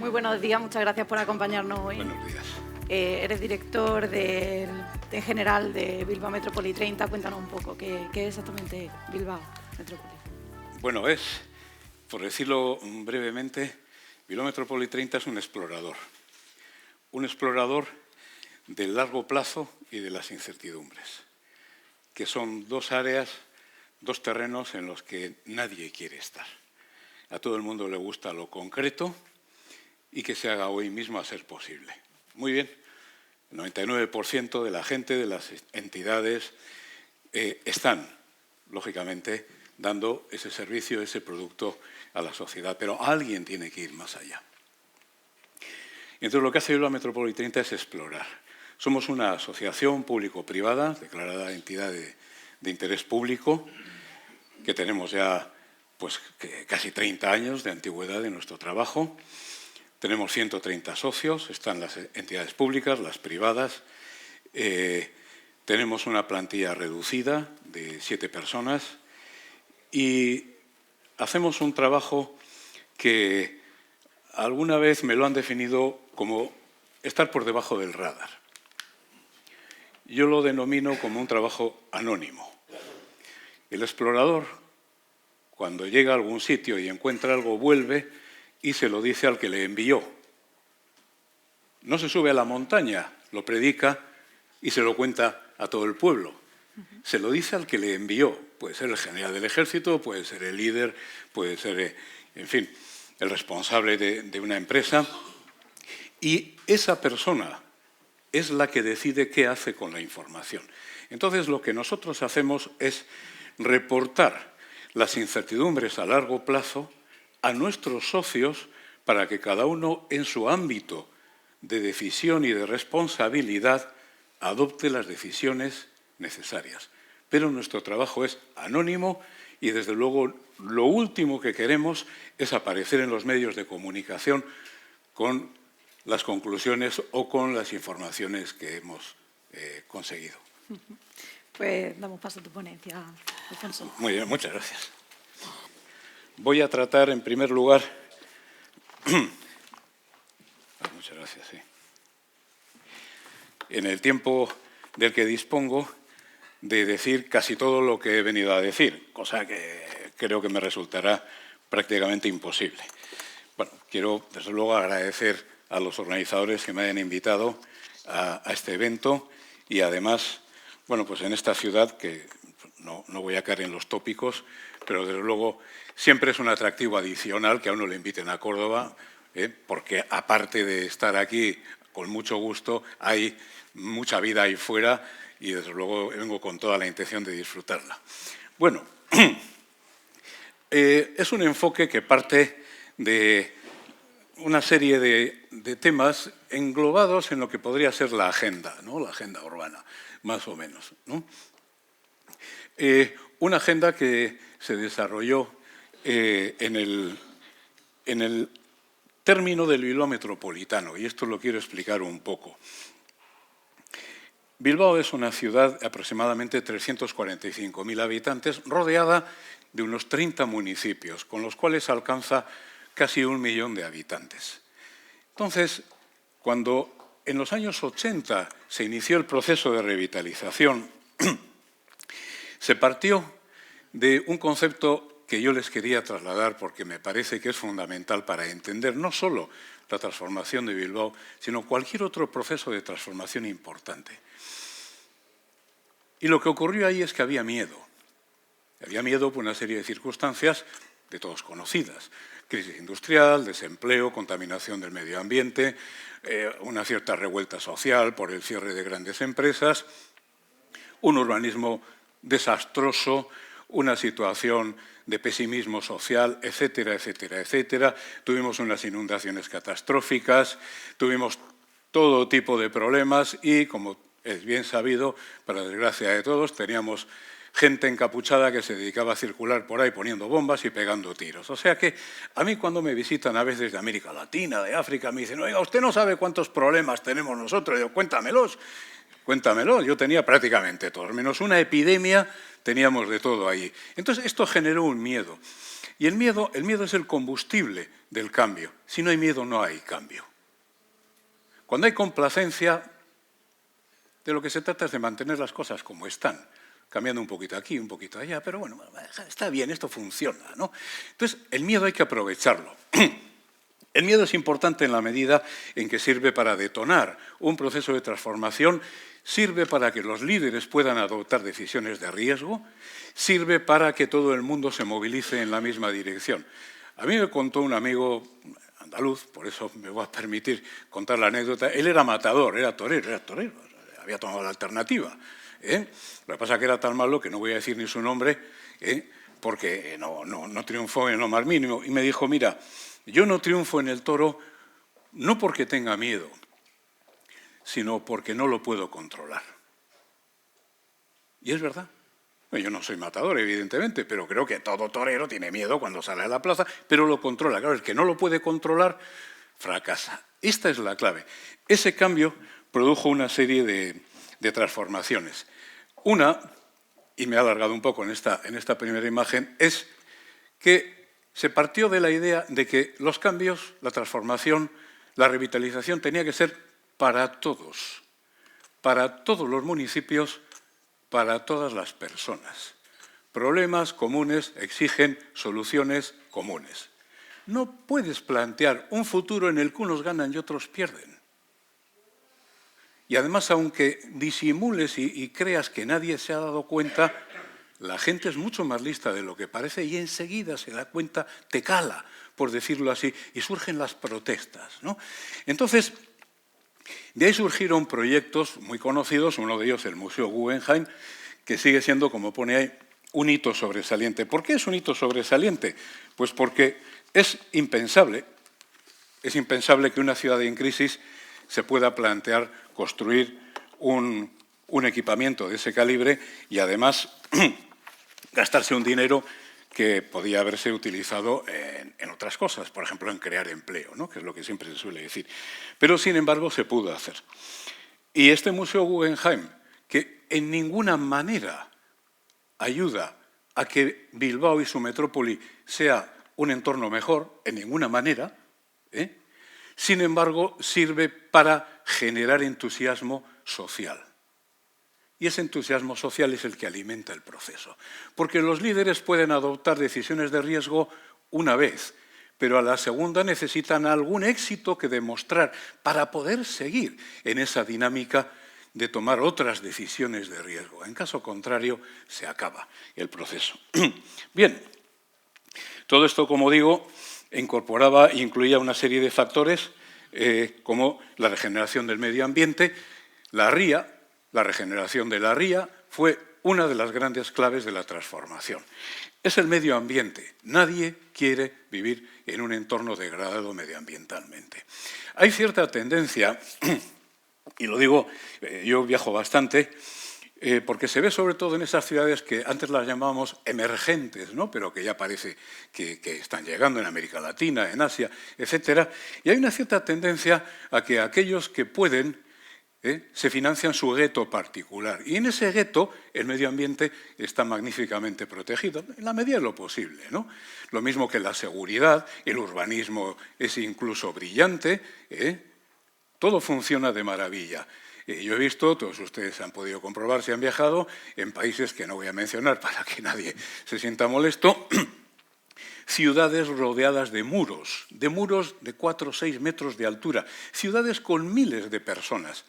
Muy buenos días, muchas gracias por acompañarnos hoy. Buenos días. Eres director de general de Bilbao Metrópoli 30. Cuéntanos un poco, ¿qué es exactamente Bilbao Metrópoli? Bueno, por decirlo brevemente, Bilbao Metrópoli 30 es un explorador del largo plazo y de las incertidumbres, que son dos áreas, dos terrenos en los que nadie quiere estar. A todo el mundo le gusta lo concreto y que se haga hoy mismo a ser posible. Muy bien, el 99% de la gente, de las entidades, están, lógicamente, dando ese servicio, ese producto a la sociedad, pero alguien tiene que ir más allá. Y entonces lo que hace Bilbao Metrópoli 30 es explorar. Somos una asociación público-privada, declarada entidad de interés público, que tenemos ya casi 30 años de antigüedad en nuestro trabajo. Tenemos 130 socios, están las entidades públicas, las privadas. Tenemos una plantilla reducida de 7 personas y hacemos un trabajo que alguna vez me lo han definido como estar por debajo del radar. Yo lo denomino como un trabajo anónimo. El explorador, cuando llega a algún sitio y encuentra algo, vuelve y se lo dice al que le envió. No se sube a la montaña, lo predica y se lo cuenta a todo el pueblo. Se lo dice al que le envió. Puede ser el general del ejército, puede ser el líder, puede ser, en fin, el responsable de una empresa. Y esa persona es la que decide qué hace con la información. Entonces, lo que nosotros hacemos es reportar las incertidumbres a largo plazo a nuestros socios para que cada uno en su ámbito de decisión y de responsabilidad adopte las decisiones necesarias. Pero nuestro trabajo es anónimo y, desde luego, lo último que queremos es aparecer en los medios de comunicación con las conclusiones o con las informaciones que hemos conseguido. Pues damos paso a tu ponencia, Alfonso. Muy bien, muchas gracias. Voy a tratar, en primer lugar, muchas gracias, sí. En el tiempo del que dispongo, de decir casi todo lo que he venido a decir, cosa que creo que me resultará prácticamente imposible. Bueno, quiero, desde luego, agradecer a los organizadores que me hayan invitado a este evento y, además, bueno, pues en esta ciudad, que no voy a caer en los tópicos, pero, desde luego, siempre es un atractivo adicional que a uno le inviten a Córdoba, porque, aparte de estar aquí con mucho gusto, hay mucha vida ahí fuera y, desde luego, vengo con toda la intención de disfrutarla. Bueno, es un enfoque que parte de una serie de temas englobados en lo que podría ser la agenda, ¿no? La agenda urbana, más o menos, ¿no? Una agenda que se desarrolló en el término del Bilbao metropolitano, y esto lo quiero explicar un poco. Bilbao es una ciudad de aproximadamente 345.000 habitantes, rodeada de unos 30 municipios, con los cuales alcanza casi 1 millón de habitantes. Entonces, cuando en los años 80 se inició el proceso de revitalización, se partió de un concepto que yo les quería trasladar porque me parece que es fundamental para entender no solo la transformación de Bilbao, sino cualquier otro proceso de transformación importante. Y lo que ocurrió ahí es que había miedo. Había miedo por una serie de circunstancias de todos conocidas. Crisis industrial, desempleo, contaminación del medio ambiente, una cierta revuelta social por el cierre de grandes empresas, un urbanismo desastroso, una situación de pesimismo social, etcétera, etcétera, etcétera. Tuvimos unas inundaciones catastróficas, tuvimos todo tipo de problemas y, como es bien sabido, para desgracia de todos, teníamos gente encapuchada que se dedicaba a circular por ahí poniendo bombas y pegando tiros. O sea que a mí, cuando me visitan a veces de América Latina, de África, me dicen: oiga, usted no sabe cuántos problemas tenemos nosotros. Y yo: cuéntamelos. Yo tenía prácticamente todos, menos una epidemia, teníamos de todo ahí. Entonces, esto generó un miedo. Y el miedo es el combustible del cambio. Si no hay miedo, no hay cambio. Cuando hay complacencia, de lo que se trata es de mantener las cosas como están, cambiando un poquito aquí, un poquito allá, pero bueno, está bien, esto funciona, ¿no? Entonces, el miedo hay que aprovecharlo. El miedo es importante en la medida en que sirve para detonar un proceso de transformación, sirve para que los líderes puedan adoptar decisiones de riesgo, sirve para que todo el mundo se movilice en la misma dirección. A mí me contó un amigo andaluz, por eso me voy a permitir contar la anécdota, él era matador, era torero, había tomado la alternativa. Lo que pasa es que era tan malo que no voy a decir ni su nombre, porque no triunfó en lo más mínimo. Y me dijo, mira, yo no triunfo en el toro no porque tenga miedo, sino porque no lo puedo controlar. Y es verdad. Yo no soy matador, evidentemente, pero creo que todo torero tiene miedo cuando sale a la plaza, pero lo controla. Claro, el que no lo puede controlar, fracasa. Esta es la clave. Ese cambio produjo una serie de transformaciones. Una, y me he alargado un poco en esta primera imagen, es que se partió de la idea de que los cambios, la transformación, la revitalización tenía que ser para todos los municipios, para todas las personas. Problemas comunes exigen soluciones comunes. No puedes plantear un futuro en el que unos ganan y otros pierden. Y además, aunque disimules y creas que nadie se ha dado cuenta, la gente es mucho más lista de lo que parece y enseguida se da cuenta, te cala, por decirlo así, y surgen las protestas, ¿no? Entonces, de ahí surgieron proyectos muy conocidos, uno de ellos el Museo Guggenheim, que sigue siendo, como pone ahí, un hito sobresaliente. ¿Por qué es un hito sobresaliente? Pues porque es impensable que una ciudad en crisis se pueda plantear construir un equipamiento de ese calibre y además gastarse un dinero que podía haberse utilizado en otras cosas, por ejemplo, en crear empleo, ¿no? Que es lo que siempre se suele decir. Pero, sin embargo, se pudo hacer. Y este Museo Guggenheim, que en ninguna manera ayuda a que Bilbao y su metrópoli sea un entorno mejor, en ninguna manera, sin embargo, sirve para generar entusiasmo social. Y ese entusiasmo social es el que alimenta el proceso. Porque los líderes pueden adoptar decisiones de riesgo una vez, pero a la segunda necesitan algún éxito que demostrar para poder seguir en esa dinámica de tomar otras decisiones de riesgo. En caso contrario, se acaba el proceso. Bien, todo esto, como digo, incorporaba e incluía una serie de factores como la regeneración del medio ambiente. La ría, la regeneración de la ría, fue una de las grandes claves de la transformación. Es el medio ambiente. Nadie quiere vivir en un entorno degradado medioambientalmente. Hay cierta tendencia, y lo digo, yo viajo bastante, porque se ve sobre todo en esas ciudades que antes las llamábamos emergentes, ¿no? Pero que ya parece que están llegando en América Latina, en Asia, etcétera. Y hay una cierta tendencia a que aquellos que pueden se financian su gueto particular. Y en ese gueto el medio ambiente está magníficamente protegido, en la medida de lo posible, ¿no? Lo mismo que la seguridad, el urbanismo es incluso brillante, todo funciona de maravilla. Yo he visto, todos ustedes han podido comprobar si han viajado, en países que no voy a mencionar para que nadie se sienta molesto, ciudades rodeadas de muros de 4 o 6 metros de altura, ciudades con miles de personas.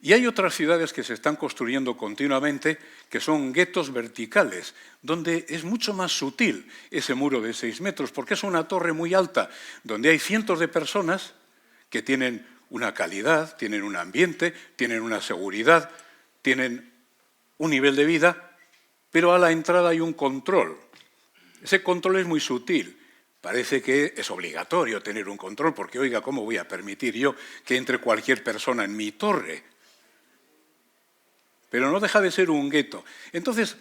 Y hay otras ciudades que se están construyendo continuamente que son guetos verticales, donde es mucho más sutil ese muro de 6 metros, porque es una torre muy alta, donde hay cientos de personas que tienen una calidad, tienen un ambiente, tienen una seguridad, tienen un nivel de vida, pero a la entrada hay un control. Ese control es muy sutil. Parece que es obligatorio tener un control, porque, oiga, ¿cómo voy a permitir yo que entre cualquier persona en mi torre? Pero no deja de ser un gueto. Entonces,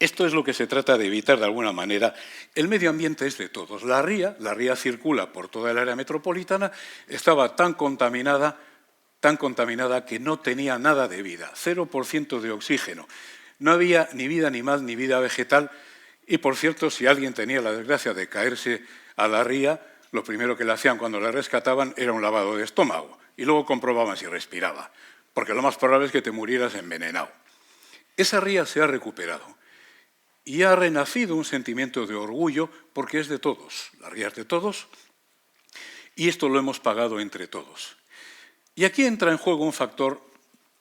esto es lo que se trata de evitar de alguna manera. El medio ambiente es de todos. La ría circula por toda el área metropolitana, estaba tan contaminada que no tenía nada de vida, 0% de oxígeno. No había ni vida animal ni vida vegetal Y, por cierto, si alguien tenía la desgracia de caerse a la ría, lo primero que le hacían cuando le rescataban era un lavado de estómago y luego comprobaban si respiraba, porque lo más probable es que te murieras envenenado. Esa ría se ha recuperado y ha renacido un sentimiento de orgullo porque es de todos, la ría es de todos y esto lo hemos pagado entre todos. Y aquí entra en juego un factor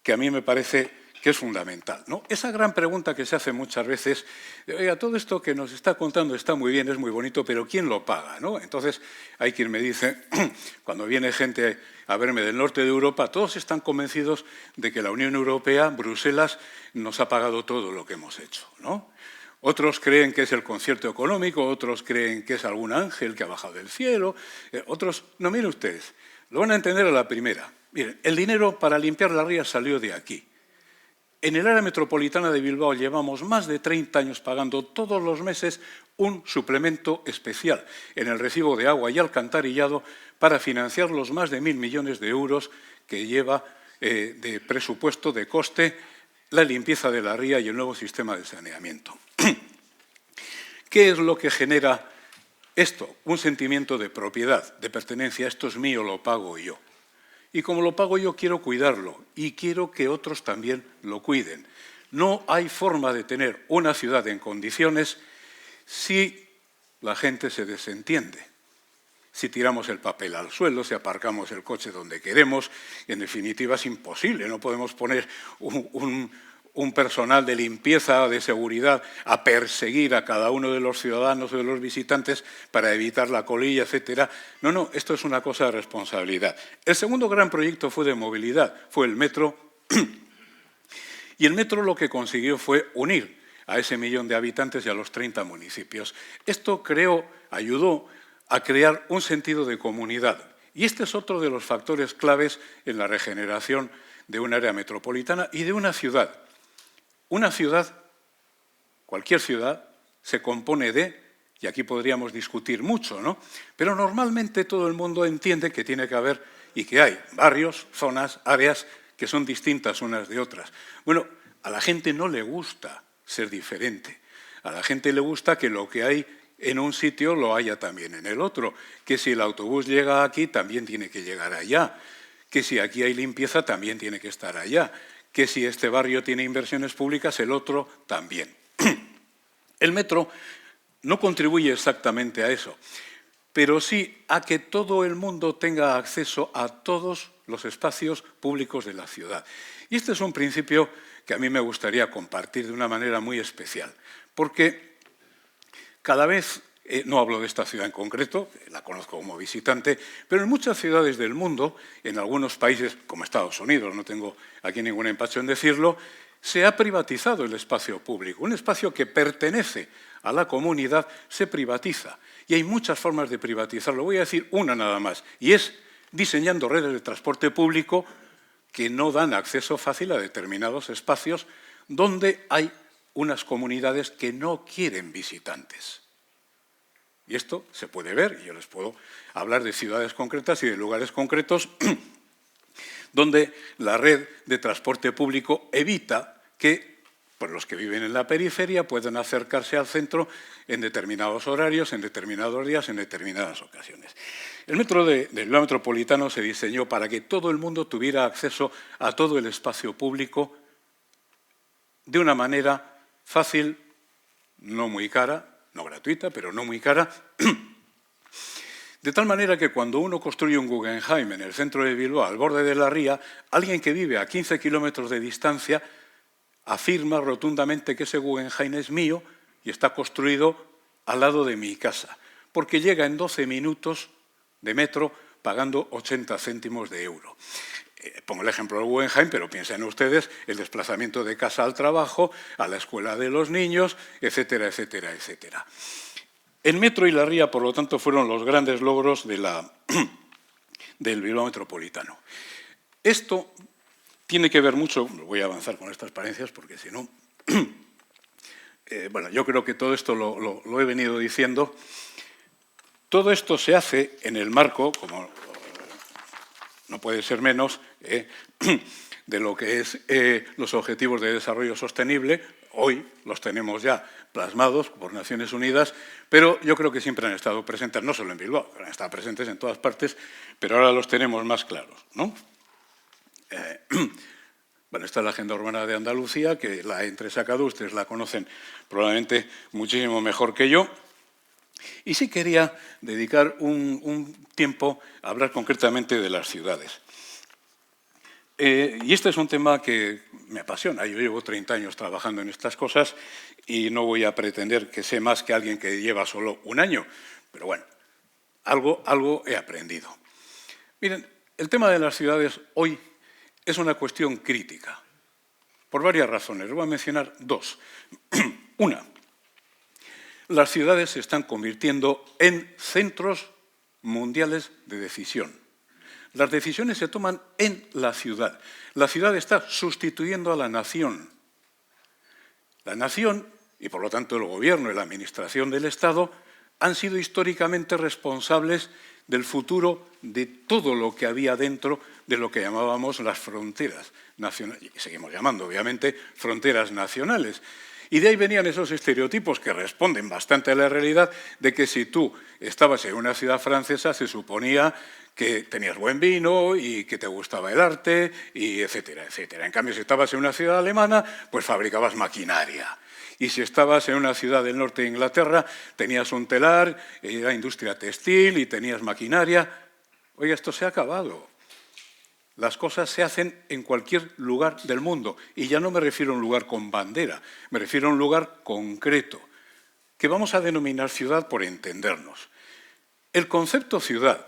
que a mí me parece que es fundamental, ¿no? Esa gran pregunta que se hace muchas veces, oiga, todo esto que nos está contando está muy bien, es muy bonito, pero ¿quién lo paga, no? Entonces hay quien me dice, cuando viene gente a verme del norte de Europa, todos están convencidos de que la Unión Europea, Bruselas, nos ha pagado todo lo que hemos hecho, ¿no? Otros creen que es el concierto económico, otros creen que es algún ángel que ha bajado del cielo, otros... No, miren ustedes, lo van a entender a la primera. Miren, el dinero para limpiar la ría salió de aquí. En el área metropolitana de Bilbao llevamos más de 30 años pagando todos los meses un suplemento especial en el recibo de agua y alcantarillado para financiar los más de 1.000 millones de euros que lleva de presupuesto, de coste, la limpieza de la ría y el nuevo sistema de saneamiento. ¿Qué es lo que genera esto? Un sentimiento de propiedad, de pertenencia. Esto es mío, lo pago yo. Y como lo pago yo, quiero cuidarlo y quiero que otros también lo cuiden. No hay forma de tener una ciudad en condiciones si la gente se desentiende. Si tiramos el papel al suelo, si aparcamos el coche donde queremos, en definitiva es imposible. No podemos poner un personal de limpieza, de seguridad, a perseguir a cada uno de los ciudadanos o de los visitantes para evitar la colilla, etcétera. No, no, esto es una cosa de responsabilidad. El segundo gran proyecto fue de movilidad, fue el metro, y el metro lo que consiguió fue unir a ese 1 millón de habitantes y a los 30 municipios. Esto, creo, ayudó a crear un sentido de comunidad. Y este es otro de los factores claves en la regeneración de un área metropolitana y de una ciudad. Una ciudad, cualquier ciudad, se compone de, y aquí podríamos discutir mucho, ¿no? Pero normalmente todo el mundo entiende que tiene que haber y que hay barrios, zonas, áreas que son distintas unas de otras. Bueno, a la gente no le gusta ser diferente. A la gente le gusta que lo que hay en un sitio lo haya también en el otro, que si el autobús llega aquí también tiene que llegar allá, que si aquí hay limpieza también tiene que estar allá, que si este barrio tiene inversiones públicas, el otro también. El metro no contribuye exactamente a eso, pero sí a que todo el mundo tenga acceso a todos los espacios públicos de la ciudad. Y este es un principio que a mí me gustaría compartir de una manera muy especial, porque cada vez, no hablo de esta ciudad en concreto, la conozco como visitante, pero en muchas ciudades del mundo, en algunos países como Estados Unidos, no tengo aquí ningún empacho en decirlo, se ha privatizado el espacio público. Un espacio que pertenece a la comunidad se privatiza. Y hay muchas formas de privatizarlo. Voy a decir una nada más, y es diseñando redes de transporte público que no dan acceso fácil a determinados espacios donde hay unas comunidades que no quieren visitantes. Y esto se puede ver, y yo les puedo hablar de ciudades concretas y de lugares concretos donde la red de transporte público evita que pues, los que viven en la periferia puedan acercarse al centro en determinados horarios, en determinados días, en determinadas ocasiones. El metro del Bilbao Metropolitano se diseñó para que todo el mundo tuviera acceso a todo el espacio público de una manera fácil, no muy cara, no gratuita, pero no muy cara, de tal manera que cuando uno construye un Guggenheim en el centro de Bilbao, al borde de la ría, alguien que vive a 15 kilómetros de distancia afirma rotundamente que ese Guggenheim es mío y está construido al lado de mi casa, porque llega en 12 minutos de metro pagando 80 céntimos de euro. Pongo el ejemplo del Guggenheim, pero piensen ustedes el desplazamiento de casa al trabajo, a la escuela de los niños, etcétera, etcétera, etcétera. El metro y la ría, por lo tanto, fueron los grandes logros del Bilbao Metropolitano. Esto tiene que ver mucho, voy a avanzar con las transparencias porque si no... bueno, yo creo que todo esto lo he venido diciendo. Todo esto se hace en el marco, como no puede ser menos, de lo que es los Objetivos de Desarrollo Sostenible. Hoy los tenemos ya plasmados por Naciones Unidas, pero yo creo que siempre han estado presentes, no solo en Bilbao, han estado presentes en todas partes, pero ahora los tenemos más claros, ¿no? Bueno, esta es la Agenda Urbana de Andalucía, que la he entresacado, ustedes la conocen probablemente muchísimo mejor que yo. Y sí quería dedicar un tiempo a hablar concretamente de las ciudades. Y este es un tema que me apasiona. Yo llevo 30 años trabajando en estas cosas y no voy a pretender que sé más que alguien que lleva solo un año. Pero bueno, algo he aprendido. Miren, el tema de las ciudades hoy es una cuestión crítica, por varias razones. Voy a mencionar dos. Una, las ciudades se están convirtiendo en centros mundiales de decisión. Las decisiones se toman en la ciudad. La ciudad está sustituyendo a la nación. La nación, y por lo tanto el gobierno y la administración del Estado, han sido históricamente responsables del futuro de todo lo que había dentro de lo que llamábamos las fronteras nacionales, y seguimos llamando, obviamente, fronteras nacionales. Y de ahí venían esos estereotipos que responden bastante a la realidad de que si tú estabas en una ciudad francesa se suponía que tenías buen vino y que te gustaba el arte, y etcétera, etcétera. En cambio, si estabas en una ciudad alemana, pues fabricabas maquinaria. Y si estabas en una ciudad del norte de Inglaterra, tenías un telar, era industria textil y tenías maquinaria. Oye, esto se ha acabado. Las cosas se hacen en cualquier lugar del mundo. Y ya no me refiero a un lugar con bandera, me refiero a un lugar concreto, que vamos a denominar ciudad por entendernos. El concepto ciudad,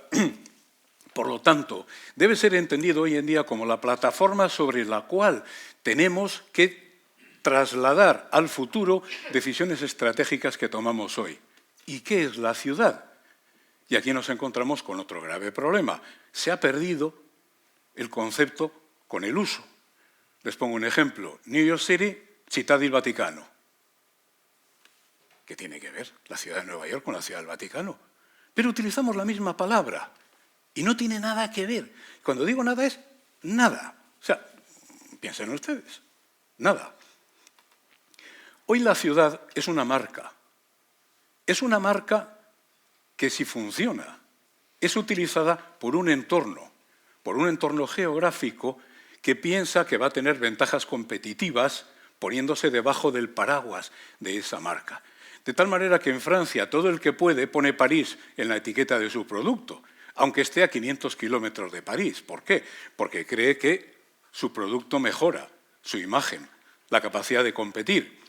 por lo tanto, debe ser entendido hoy en día como la plataforma sobre la cual tenemos que trasladar al futuro decisiones estratégicas que tomamos hoy. ¿Y qué es la ciudad? Y aquí nos encontramos con otro grave problema. Se ha perdido el concepto con el uso. Les pongo un ejemplo. New York City, Città del Vaticano. ¿Qué tiene que ver la ciudad de Nueva York con la ciudad del Vaticano? Pero utilizamos la misma palabra y no tiene nada que ver. Cuando digo nada es nada. O sea, piensen ustedes, nada. Hoy la ciudad es una marca. Es una marca que si funciona, es utilizada por un entorno geográfico que piensa que va a tener ventajas competitivas poniéndose debajo del paraguas de esa marca. De tal manera que en Francia todo el que puede pone París en la etiqueta de su producto, aunque esté a 500 kilómetros de París. ¿Por qué? Porque cree que su producto mejora su imagen, la capacidad de competir.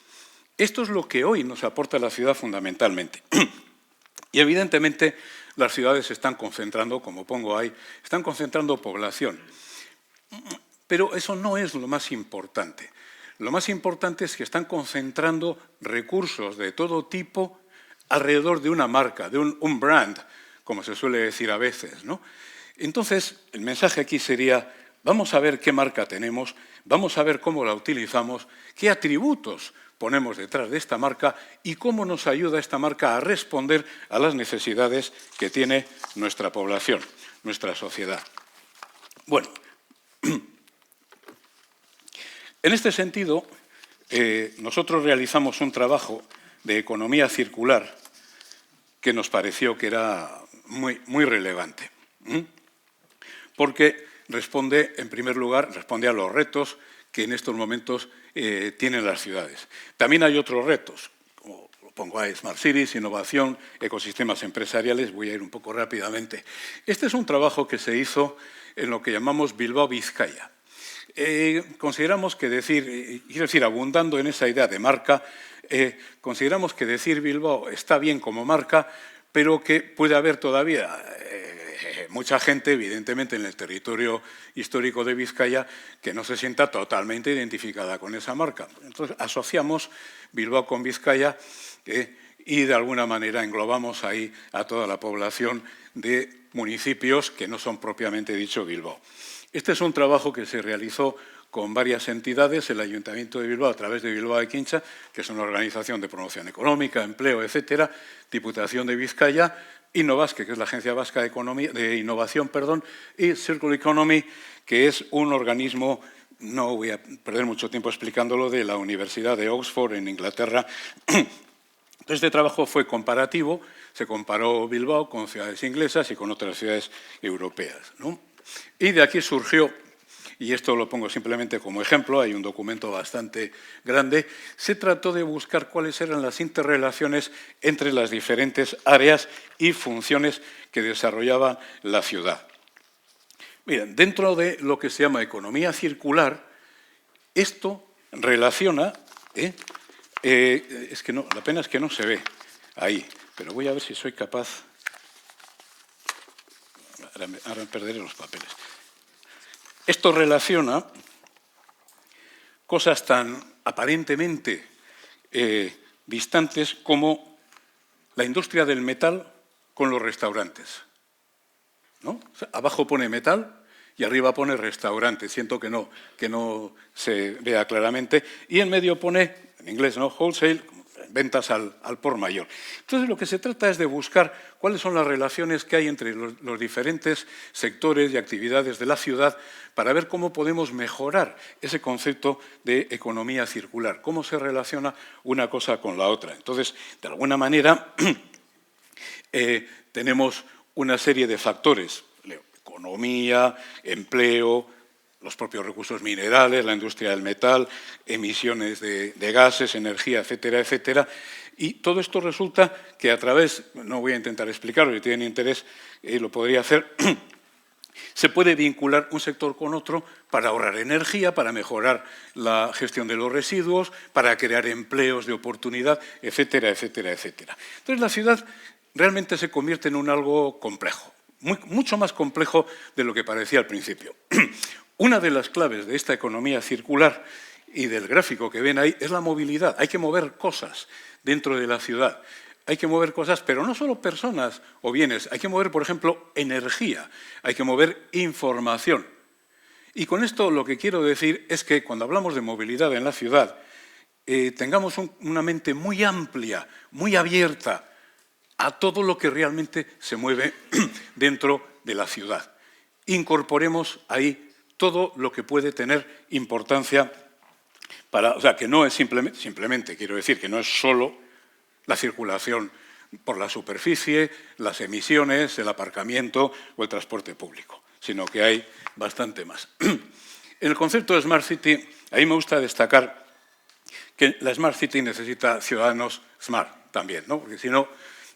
Esto es lo que hoy nos aporta la ciudad fundamentalmente. Y evidentemente las ciudades se están concentrando, como pongo ahí, están concentrando población. Pero eso no es lo más importante. Lo más importante es que están concentrando recursos de todo tipo alrededor de una marca, de un brand, como se suele decir a veces, ¿no? Entonces, el mensaje aquí sería, vamos a ver qué marca tenemos, vamos a ver cómo la utilizamos, qué atributos ponemos detrás de esta marca y cómo nos ayuda esta marca a responder a las necesidades que tiene nuestra población, nuestra sociedad. Bueno, en este sentido, nosotros realizamos un trabajo de economía circular que nos pareció que era muy relevante, porque responde, en primer lugar, responde a los retos que en estos momentos tienen las ciudades. También hay otros retos, como lo pongo ahí, Smart Cities, innovación, ecosistemas empresariales. Voy a ir un poco rápidamente. Este es un trabajo que se hizo en lo que llamamos Bilbao-Vizcaya. Consideramos que abundando en esa idea de marca, consideramos que decir Bilbao está bien como marca, pero que puede haber todavía mucha gente, evidentemente, en el territorio histórico de Vizcaya, que no se sienta totalmente identificada con esa marca. Entonces, asociamos Bilbao con Vizcaya y, de alguna manera, englobamos ahí a toda la población de municipios que no son propiamente dicho Bilbao. Este es un trabajo que se realizó con varias entidades, el Ayuntamiento de Bilbao a través de Bilbao Ekintzak, que es una organización de promoción económica, empleo, etcétera, Diputación de Vizcaya, Innovasque, que es la Agencia Vasca de Innovación, y Circular Economy, que es un organismo, no voy a perder mucho tiempo explicándolo, de la Universidad de Oxford en Inglaterra, Este trabajo fue comparativo, se comparó Bilbao con ciudades inglesas y con otras ciudades europeas, ¿no? Y de aquí surgió, y esto lo pongo simplemente como ejemplo, hay un documento bastante grande, se trató de buscar cuáles eran las interrelaciones entre las diferentes áreas y funciones que desarrollaba la ciudad. Miren, dentro de lo que se llama economía circular, esto relaciona, es que no, la pena es que no se ve ahí, pero voy a ver si soy capaz. Ahora perderé los papeles. Esto relaciona cosas tan aparentemente distantes como la industria del metal con los restaurantes, ¿no? O sea, abajo pone metal y arriba pone restaurante. Siento que no se vea claramente. Y en medio pone, en inglés, ¿no?, wholesale, ventas al por mayor. Entonces, lo que se trata es de buscar cuáles son las relaciones que hay entre los diferentes sectores y actividades de la ciudad para ver cómo podemos mejorar ese concepto de economía circular, cómo se relaciona una cosa con la otra. Entonces, de alguna manera, tenemos una serie de factores: economía, empleo, los propios recursos minerales, la industria del metal, emisiones de gases, energía, etcétera, etcétera. Y todo esto resulta que a través, no voy a intentar explicarlo, si tienen interés lo podría hacer, se puede vincular un sector con otro para ahorrar energía, para mejorar la gestión de los residuos, para crear empleos de oportunidad, etcétera, etcétera, etcétera. Entonces, la ciudad realmente se convierte en un algo complejo, mucho más complejo de lo que parecía al principio. Una de las claves de esta economía circular y del gráfico que ven ahí es la movilidad. Hay que mover cosas dentro de la ciudad. Hay que mover cosas, pero no solo personas o bienes. Hay que mover, por ejemplo, energía. Hay que mover información. Y con esto lo que quiero decir es que cuando hablamos de movilidad en la ciudad, tengamos una mente muy amplia, muy abierta a todo lo que realmente se mueve dentro de la ciudad. Incorporemos ahí todo lo que puede tener importancia para, o sea, que no es simplemente quiero decir que no es solo la circulación por la superficie, las emisiones, el aparcamiento o el transporte público, sino que hay bastante más. En el concepto de Smart City, a mí me gusta destacar que la Smart City necesita ciudadanos smart también, ¿no? Porque si no,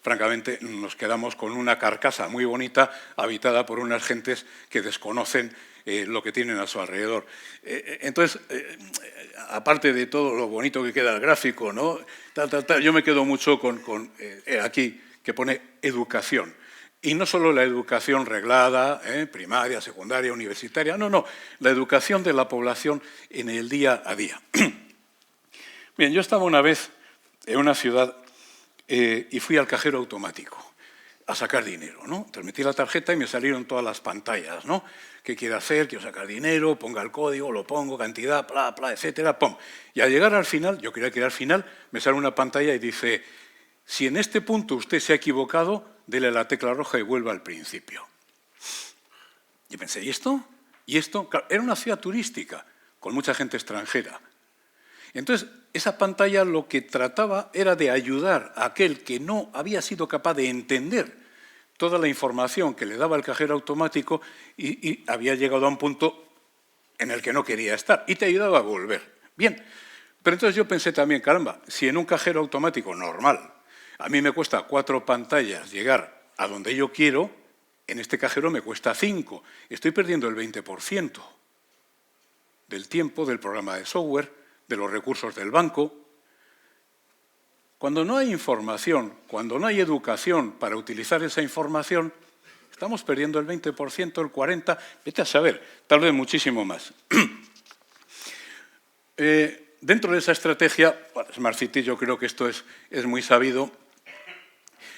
francamente, nos quedamos con una carcasa muy bonita habitada por unas gentes que desconocen lo que tienen a su alrededor. Entonces, aparte de todo lo bonito que queda el gráfico, ¿no?, yo me quedo mucho con aquí, que pone educación. Y no solo la educación reglada, primaria, secundaria, universitaria, no, la educación de la población en el día a día. Bien, yo estaba una vez en una ciudad y fui al cajero automático a sacar dinero, ¿no? Entonces metí la tarjeta y me salieron todas las pantallas, ¿no? ¿Qué quiero hacer? Quiero sacar dinero, ponga el código, lo pongo, cantidad, bla, bla, etcétera, pum. Y al llegar al final, yo quería que era al final, me sale una pantalla y dice: si en este punto usted se ha equivocado, dele a la tecla roja y vuelva al principio. Y pensé, ¿y esto? ¿Y esto? Claro, era una ciudad turística, con mucha gente extranjera. Entonces, esa pantalla lo que trataba era de ayudar a aquel que no había sido capaz de entender toda la información que le daba el cajero automático y había llegado a un punto en el que no quería estar, y te ayudaba a volver. Bien, pero entonces yo pensé también, caramba, si en un cajero automático normal a mí me cuesta 4 pantallas llegar a donde yo quiero, en este cajero me cuesta 5. Estoy perdiendo el 20% del tiempo, del programa de software, de los recursos del banco. Cuando no hay información, cuando no hay educación para utilizar esa información, estamos perdiendo el 20%, el 40%, vete a saber, tal vez muchísimo más. Dentro de esa estrategia, bueno, Smart City, yo creo que esto es muy sabido,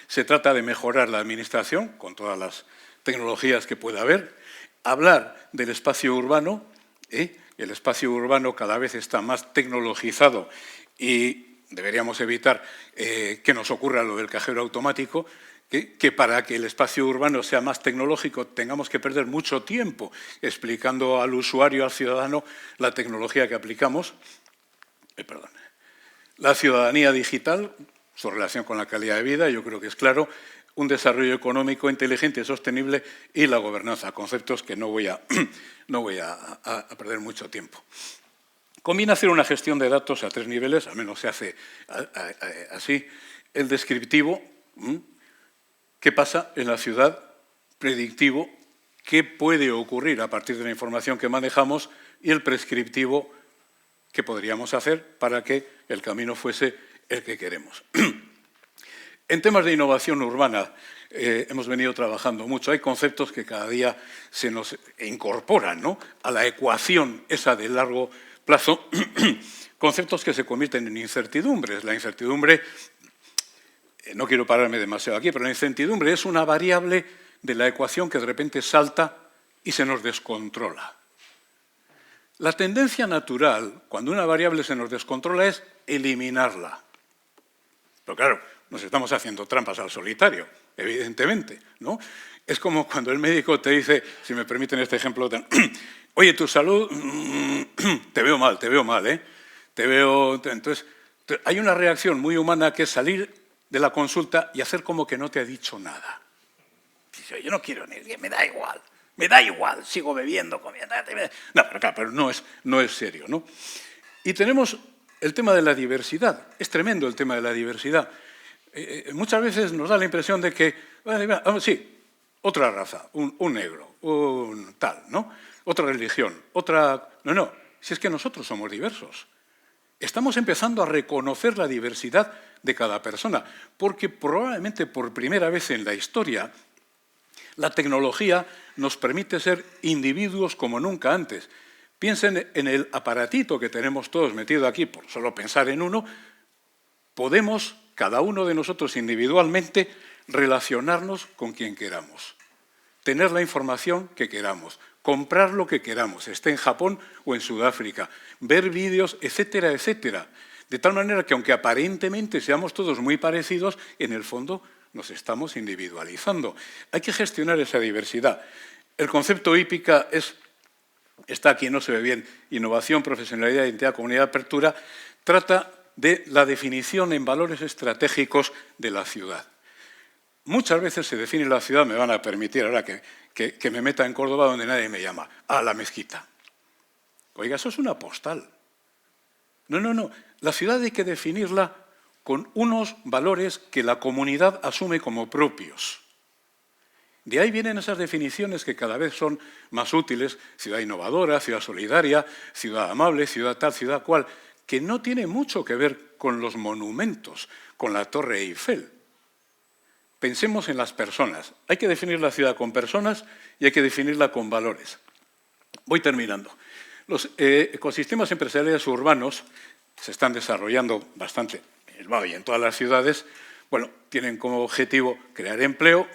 se trata de mejorar la administración con todas las tecnologías que pueda haber, hablar del espacio urbano, el espacio urbano cada vez está más tecnologizado y deberíamos evitar que nos ocurra lo del cajero automático, que para que el espacio urbano sea más tecnológico tengamos que perder mucho tiempo explicando al usuario, al ciudadano, la tecnología que aplicamos. La ciudadanía digital, su relación con la calidad de vida, yo creo que es claro, un desarrollo económico inteligente y sostenible y la gobernanza, conceptos que no voy a perder mucho tiempo. Conviene hacer una gestión de datos a 3 niveles, al menos se hace así. El descriptivo, qué pasa en la ciudad, predictivo, qué puede ocurrir a partir de la información que manejamos, y el prescriptivo, qué podríamos hacer para que el camino fuese el que queremos. En temas de innovación urbana hemos venido trabajando mucho. Hay conceptos que cada día se nos incorporan, ¿no?, a la ecuación esa de largo plazo, conceptos que se convierten en incertidumbres. La incertidumbre, no quiero pararme demasiado aquí, pero la incertidumbre es una variable de la ecuación que de repente salta y se nos descontrola. La tendencia natural, cuando una variable se nos descontrola, es eliminarla. Pero claro, nos estamos haciendo trampas al solitario, evidentemente, ¿no? Es como cuando el médico te dice, si me permiten este ejemplo, oye, tu salud, te veo mal, ¿eh? Entonces, hay una reacción muy humana que es salir de la consulta y hacer como que no te ha dicho nada. Dice, yo no quiero ni, me da igual, sigo bebiendo, comiendo. No, pero claro, pero no es serio, ¿no? Y tenemos el tema de la diversidad. Es tremendo el tema de la diversidad. Muchas veces nos da la impresión de que, sí, otra raza, un negro, un tal, ¿no? Otra religión, otra... No, si es que nosotros somos diversos. Estamos empezando a reconocer la diversidad de cada persona, porque probablemente por primera vez en la historia la tecnología nos permite ser individuos como nunca antes. Piensen en el aparatito que tenemos todos metido aquí, por solo pensar en uno, podemos, cada uno de nosotros individualmente, relacionarnos con quien queramos, tener la información que queramos, comprar lo que queramos, esté en Japón o en Sudáfrica, ver vídeos, etcétera, etcétera. De tal manera que aunque aparentemente seamos todos muy parecidos, en el fondo nos estamos individualizando. Hay que gestionar esa diversidad. El concepto hípica está aquí, no se ve bien, innovación, profesionalidad, identidad, comunidad, apertura, trata de la definición en valores estratégicos de la ciudad. Muchas veces se define la ciudad, me van a permitir ahora que me meta en Córdoba donde nadie me llama, a la mezquita. Oiga, eso es una postal. No, la ciudad hay que definirla con unos valores que la comunidad asume como propios. De ahí vienen esas definiciones que cada vez son más útiles, ciudad innovadora, ciudad solidaria, ciudad amable, ciudad tal, ciudad cual, que no tiene mucho que ver con los monumentos, con la Torre Eiffel. Pensemos en las personas. Hay que definir la ciudad con personas y hay que definirla con valores. Voy terminando. Los ecosistemas empresariales urbanos se están desarrollando bastante en Bilbao y en todas las ciudades. Bueno, tienen como objetivo crear empleo,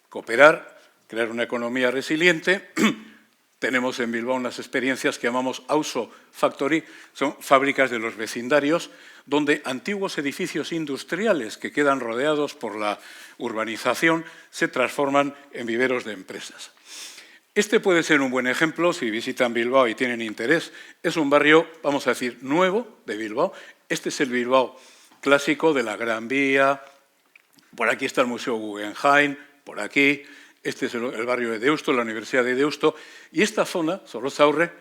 cooperar, crear una economía resiliente. Tenemos en Bilbao unas experiencias que llamamos Auzo Factory, son fábricas de los vecindarios, donde antiguos edificios industriales que quedan rodeados por la urbanización se transforman en viveros de empresas. Este puede ser un buen ejemplo, si visitan Bilbao y tienen interés. Es un barrio, vamos a decir, nuevo de Bilbao. Este es el Bilbao clásico de la Gran Vía. Por aquí está el Museo Guggenheim, por aquí. Este es el barrio de Deusto, la Universidad de Deusto. Y esta zona, Solosaurre,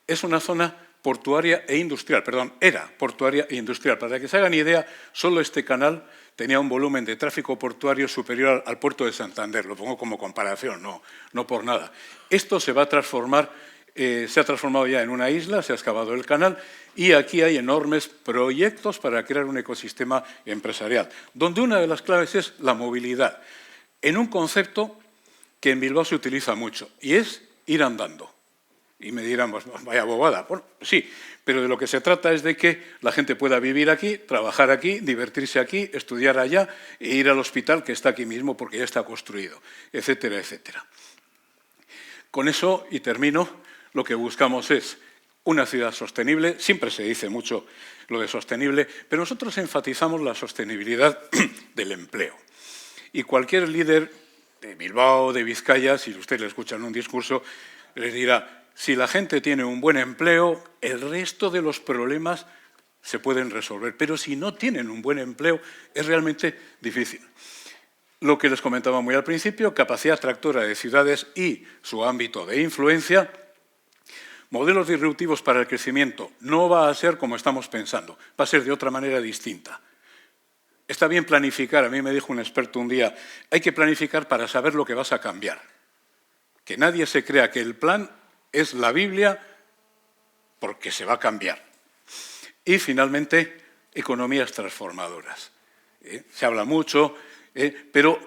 es una zona portuaria e industrial. Perdón, era portuaria e industrial. Para que se hagan idea, solo este canal tenía un volumen de tráfico portuario superior al puerto de Santander. Lo pongo como comparación, no por nada. Esto se va a transformar, se ha transformado ya en una isla, se ha excavado el canal y aquí hay enormes proyectos para crear un ecosistema empresarial, donde una de las claves es la movilidad, en un concepto que en Bilbao se utiliza mucho, y es ir andando. Y me dirán, pues, vaya bobada. Bueno, sí, pero de lo que se trata es de que la gente pueda vivir aquí, trabajar aquí, divertirse aquí, estudiar allá e ir al hospital que está aquí mismo porque ya está construido, etcétera, etcétera. Con eso, y termino, lo que buscamos es una ciudad sostenible. Siempre se dice mucho lo de sostenible, pero nosotros enfatizamos la sostenibilidad del empleo. Y cualquier líder de Bilbao, de Vizcaya, si usted le escucha en un discurso, les dirá: si la gente tiene un buen empleo, el resto de los problemas se pueden resolver, pero si no tienen un buen empleo es realmente difícil. Lo que les comentaba muy al principio, capacidad atractora de ciudades y su ámbito de influencia. Modelos disruptivos para el crecimiento no va a ser como estamos pensando, va a ser de otra manera distinta. Está bien planificar, a mí me dijo un experto un día, hay que planificar para saber lo que vas a cambiar. Que nadie se crea que el plan es la Biblia porque se va a cambiar. Y finalmente, economías transformadoras. Se habla mucho, pero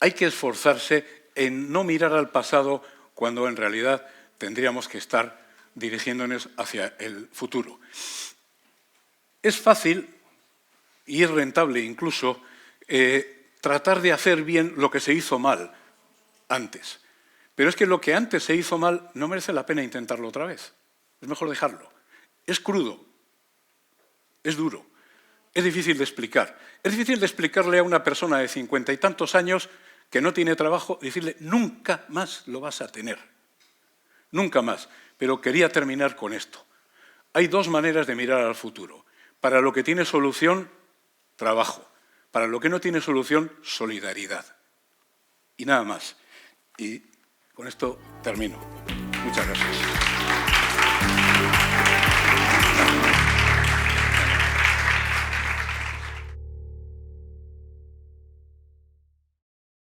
hay que esforzarse en no mirar al pasado cuando en realidad tendríamos que estar dirigiéndonos hacia el futuro. Es fácil y es rentable incluso tratar de hacer bien lo que se hizo mal antes. Pero es que lo que antes se hizo mal no merece la pena intentarlo otra vez. Es mejor dejarlo. Es crudo, es duro, es difícil de explicar. Es difícil de explicarle a una persona de 50 y tantos años que no tiene trabajo, decirle nunca más lo vas a tener. Nunca más. Pero quería terminar con esto. Hay dos maneras de mirar al futuro. Para lo que tiene solución, trabajo. Para lo que no tiene solución, solidaridad. Y nada más. Y con esto termino. Muchas gracias.